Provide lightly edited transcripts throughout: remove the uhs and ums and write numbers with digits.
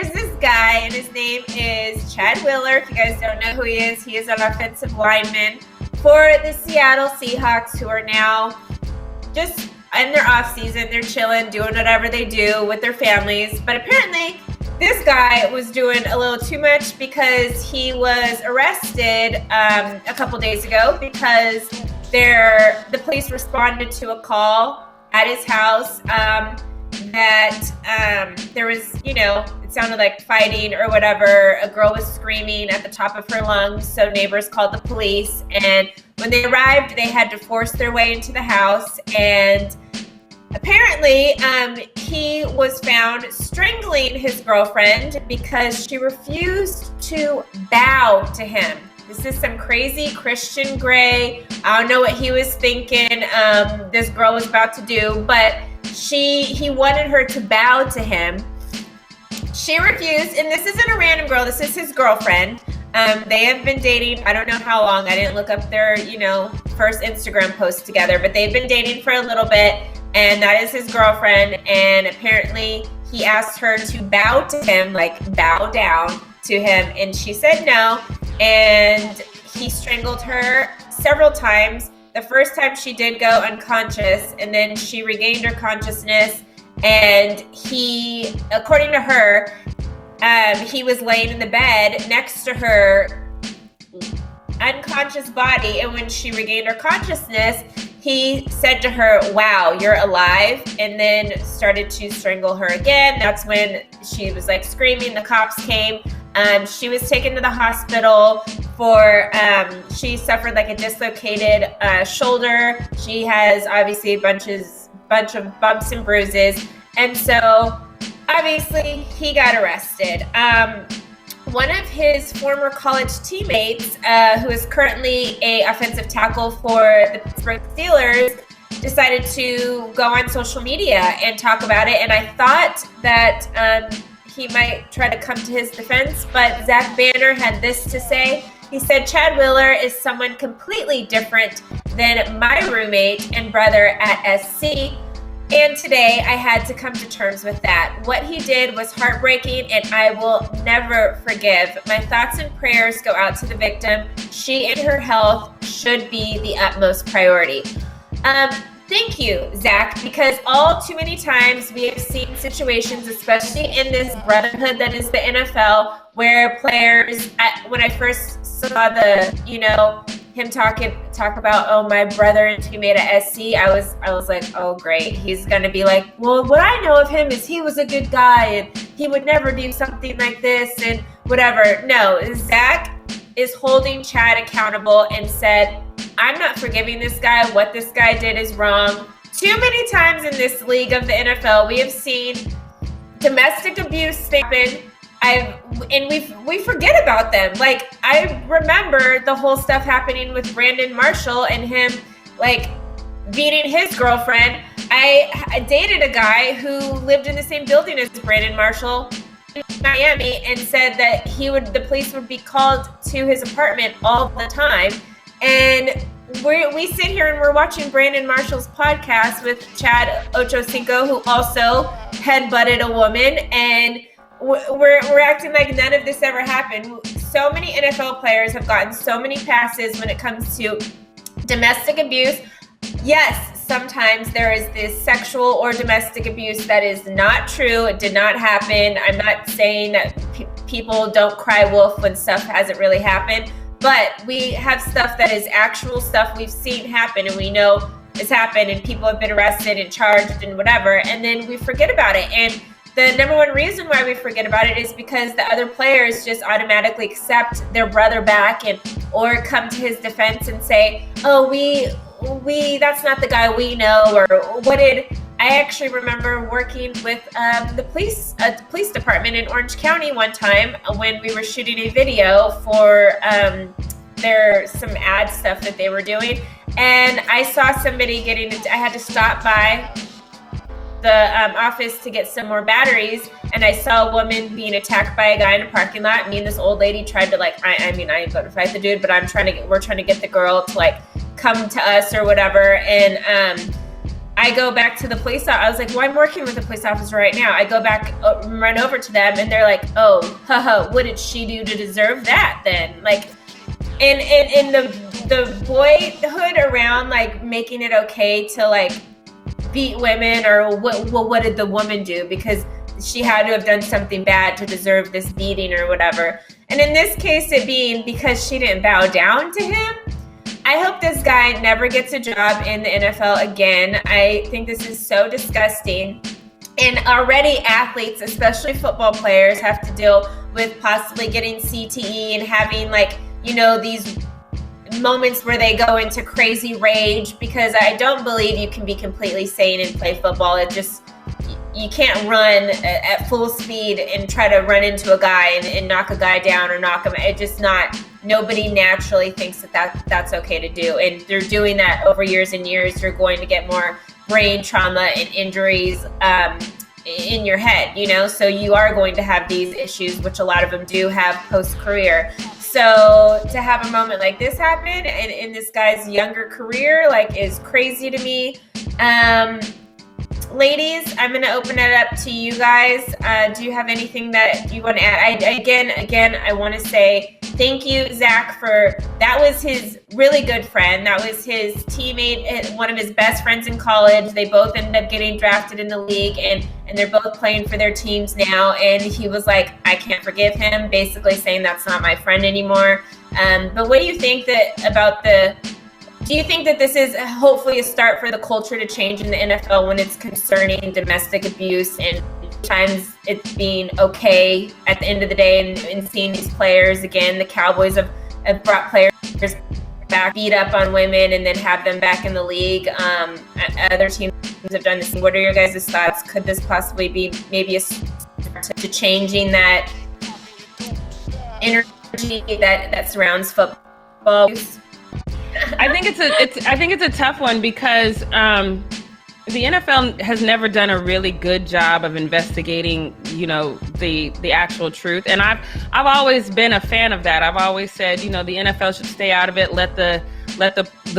there's this guy, and his name is Chad Wheeler. If you guys don't know who he is an offensive lineman for the Seattle Seahawks, who are now just in their off season. They're chilling, doing whatever they do with their families. But apparently, this guy was doing a little too much because he was arrested a couple days ago because the police responded to a call at his house that there was, it sounded like fighting or whatever. A girl was screaming at the top of her lungs, so neighbors called the police. And when they arrived, they had to force their way into the house. And apparently, he was found strangling his girlfriend because she refused to bow to him. This is some crazy Christian Grey. I don't know what he was thinking this girl was about to do, but he wanted her to bow to him. She refused, and this isn't a random girl. This is his girlfriend. They have been dating, I don't know how long. I didn't look up their, first Instagram post together, but they've been dating for a little bit, and that is his girlfriend. And apparently he asked her to bow to him, like bow down to him, and she said no. And he strangled her several times. The first time she did go unconscious, and then she regained her consciousness. And he, according to her, he was laying in the bed next to her unconscious body. And when she regained her consciousness, he said to her, "Wow, you're alive," and then started to strangle her again. That's when she was like screaming. The cops came. She was taken to the hospital for, she suffered like a dislocated shoulder. She has obviously a bunch of bumps and bruises. And so obviously he got arrested. One of his former college teammates, who is currently a offensive tackle for the Pittsburgh Steelers, decided to go on social media and talk about it. And I thought that he might try to come to his defense, but Zach Banner had this to say. He said, "Chad Wheeler is someone completely different than my roommate and brother at SC. And today I had to come to terms with that. What he did was heartbreaking, and I will never forgive. My thoughts and prayers go out to the victim. She and her health should be the utmost priority." Thank you, Zach, because all too many times we have seen situations, especially in this brotherhood that is the NFL, where players, when I first saw him talk about, oh, my brother and teammate at SC, I was like, oh, great. He's going to be like, well, what I know of him is he was a good guy and he would never do something like this and whatever. No, Zach is holding Chad accountable and said, I'm not forgiving this guy. What this guy did is wrong. Too many times in this league of the NFL, we have seen domestic abuse happen. We forget about them. Like, I remember the whole stuff happening with Brandon Marshall and him, like, beating his girlfriend. I dated a guy who lived in the same building as Brandon Marshall in Miami and said that the police would be called to his apartment all the time. And we sit here and we're watching Brandon Marshall's podcast with Chad Ochocinco, who also headbutted a woman, and we're acting like none of this ever happened. So many NFL players have gotten so many passes when it comes to domestic abuse. Yes, sometimes there is this sexual or domestic abuse that is not true. It did not happen. I'm not saying that people don't cry wolf when stuff hasn't really happened. But we have stuff that is actual stuff we've seen happen and we know it's happened and people have been arrested and charged and whatever, and then we forget about it. And the number one reason why we forget about it is because the other players just automatically accept their brother back or come to his defense and say, oh, we that's not the guy we know, or what did I actually remember working with the police department in Orange County one time when we were shooting a video for some ad stuff that they were doing, and I saw somebody I had to stop by the office to get some more batteries, and I saw a woman being attacked by a guy in a parking lot. Me and this old lady tried to I ain't going to fight the dude, but we're trying to get the girl to come to us or whatever, and I go back to the police officer. I was like, well, I'm working with a police officer right now. I go back, run over to them, and they're like, oh, haha, what did she do to deserve that then? Like, and the boyhood around, like, making it okay to, like, beat women, or what did the woman do? Because she had to have done something bad to deserve this beating or whatever. And in this case, it being because she didn't bow down to him. I hope this guy never gets a job in the NFL again. I think this is so disgusting. And already athletes, especially football players, have to deal with possibly getting CTE and having, like, you know, these moments where they go into crazy rage, because I don't believe you can be completely sane and play football. It just, you can't run at full speed and try to run into a guy and knock a guy down or knock him. It's just not, nobody naturally thinks that's okay to do. And they're doing that over years and years. You're going to get more brain trauma and injuries in your head, you know? So you are going to have these issues, which a lot of them do have post-career. So to have a moment like this happen in this guy's younger career, like, is crazy to me. Ladies, I'm going to open it up to you guys. Do you have anything that you want to add? Again, I want to say thank you, Zach, that was his really good friend. That was his teammate, one of his best friends in college. They both ended up getting drafted in the league, and they're both playing for their teams now. And he was like, I can't forgive him, basically saying that's not my friend anymore. But what do you think do you think that this is hopefully a start for the culture to change in the NFL when it's concerning domestic abuse, and times it's being okay at the end of the day, and seeing these players again? The Cowboys have brought players back, beat up on women, and then have them back in the league. Other teams have done this. What are your guys' thoughts? Could this possibly be maybe a start to changing that energy that surrounds football? I think it's a tough one, because the NFL has never done a really good job of investigating, you know, the actual truth. And I've always been a fan of that. I've always said, you know, the NFL should stay out of it, let the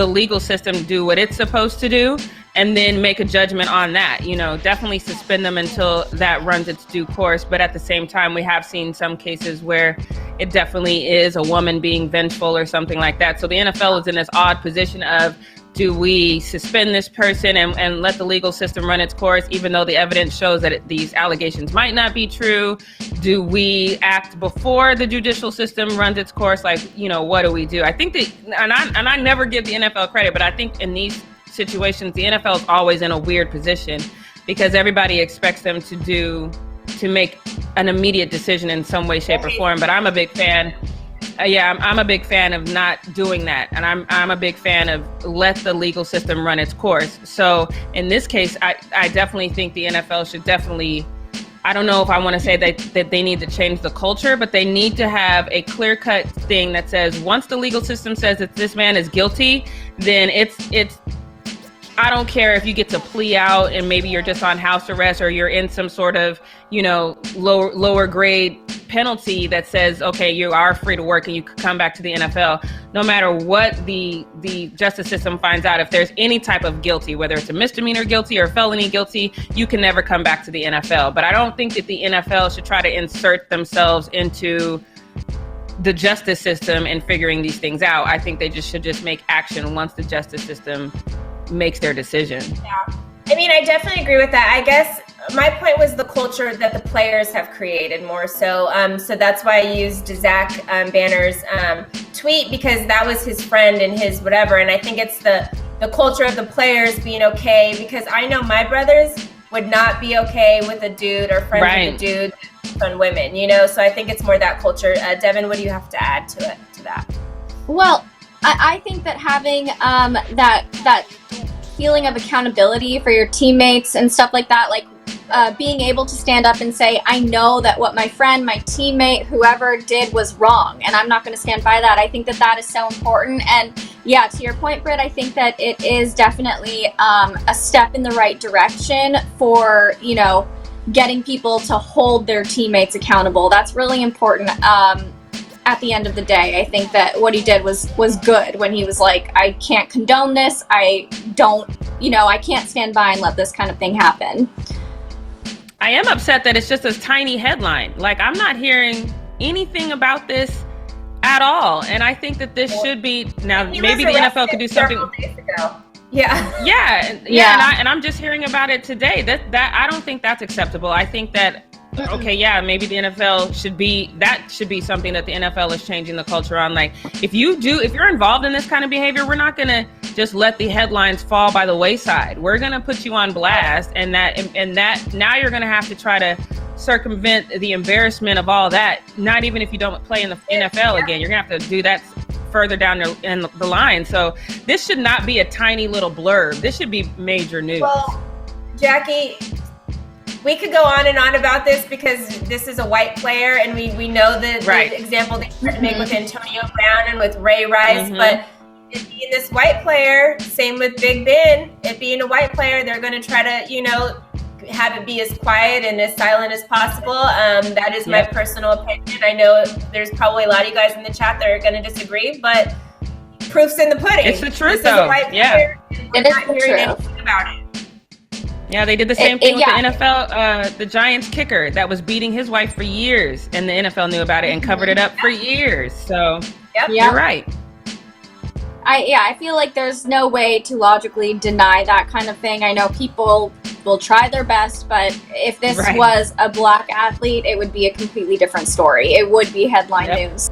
legal system do what it's supposed to do, and then make a judgment on that. You know, definitely suspend them until that runs its due course. But at the same time, we have seen some cases where it definitely is a woman being vengeful or something like that. So the NFL is in this odd position of, do we suspend this person and let the legal system run its course, even though the evidence shows that these allegations might not be true? Do we act before the judicial system runs its course? Like, you know, what do we do? I think that, and I never give the NFL credit, but I think in these situations, the NFL is always in a weird position, because everybody expects them to make an immediate decision in some way, shape, or form. But I'm a big fan. I'm a big fan of not doing that. And I'm a big fan of let the legal system run its course. So in this case, I definitely think the NFL should definitely, I don't know if I want to say that they need to change the culture, but they need to have a clear-cut thing that says, once the legal system says that this man is guilty, then it's I don't care if you get to plea out and maybe you're just on house arrest, or you're in some sort of, you know, lower grade penalty that says, okay, you are free to work and you can come back to the NFL. No matter what the justice system finds out, if there's any type of guilty, whether it's a misdemeanor guilty or felony guilty, you can never come back to the NFL. But I don't think that the NFL should try to insert themselves into the justice system and figuring these things out. I think they should make action once the justice system makes their decision. Yeah. I mean, I definitely agree with that. I guess my point was the culture that the players have created more so. So that's why I used Zach Banner's tweet, because that was his friend and his whatever. And I think it's the culture of the players being okay, because I know my brothers would not be okay with a dude or friends with a dude on women, you know? So I think it's more that culture. Devin, what do you have to add to that? Well, I think that having that feeling of accountability for your teammates and stuff like that, like being able to stand up and say, I know that what my friend, my teammate, whoever did was wrong, and I'm not going to stand by that. I think that is so important. And yeah, to your point, Britt, I think that it is definitely a step in the right direction for, you know, getting people to hold their teammates accountable. That's really important. At the end of the day, I think that what he did was good when he was like, I can't condone this. I don't I can't stand by and let this kind of thing happen. I am upset that it's just a tiny headline. Like, I'm not hearing anything about this at all. And I think that this should be, now maybe the NFL could do something. Days ago. Yeah. Yeah. And I'm just hearing about it today. That I don't think that's acceptable. I think that, okay, yeah, maybe the NFL should be something that the NFL is changing the culture on. Like, if you're involved in this kind of behavior, we're not going to just let the headlines fall by the wayside. We're going to put you on blast, and that now you're going to have to try to circumvent the embarrassment of all that. Not even if you don't play in the NFL again, you're going to have to do that further down in the line. So this should not be a tiny little blurb. This should be major news. Well, Jackie, we could go on and on about this because this is a white player, and we know the example they tried to make with Antonio Brown and with Ray Rice, but it being this white player, same with Big Ben, it being a white player, they're going to try to, have it be as quiet and as silent as possible. That is my personal opinion. I know there's probably a lot of you guys in the chat that are going to disagree, but proof's in the pudding. It's the truth, though. Player, we're not hearing anything about it. Yeah, they did the same thing with the NFL, the Giants kicker that was beating his wife for years, and the NFL knew about it and covered it up for years. So you're right. I feel like there's no way to logically deny that kind of thing. I know people will try their best, but if this was a black athlete, it would be a completely different story. It would be headline news.